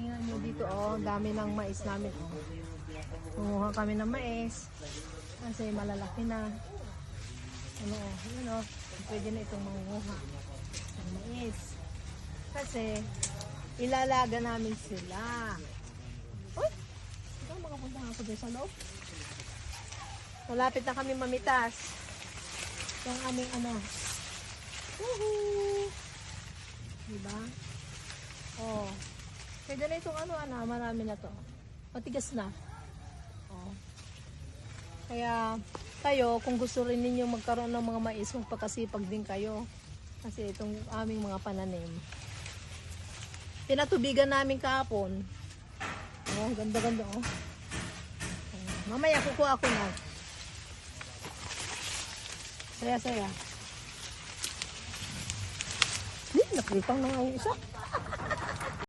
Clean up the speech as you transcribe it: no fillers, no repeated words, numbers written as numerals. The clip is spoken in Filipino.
tingnan nyo dito, oh, dami ng mais namin, oh. Kumuha kami ng mais. Kasi malalaki na. Ano, yun, oh. Pwede na itong manguha ng mais. Kasi, ilalaga namin sila. Uy! Ito, makapunta ako doon sa loob. Malapit na kami mamitas. Yung aming ano. Woohoo! Diba? Oh. Pwede na itong ano, marami na to. Matigas na. Oh. Kaya, kayo, kung gusto rin ninyo magkaroon ng mga mais, magpakasipag din kayo. Kasi itong aming mga pananim. Pinatubigan namin kahapon. Oh, ganda-ganda, oh. Mamaya kukuha ako na. Saya-saya. Nakritang na nga yung isa.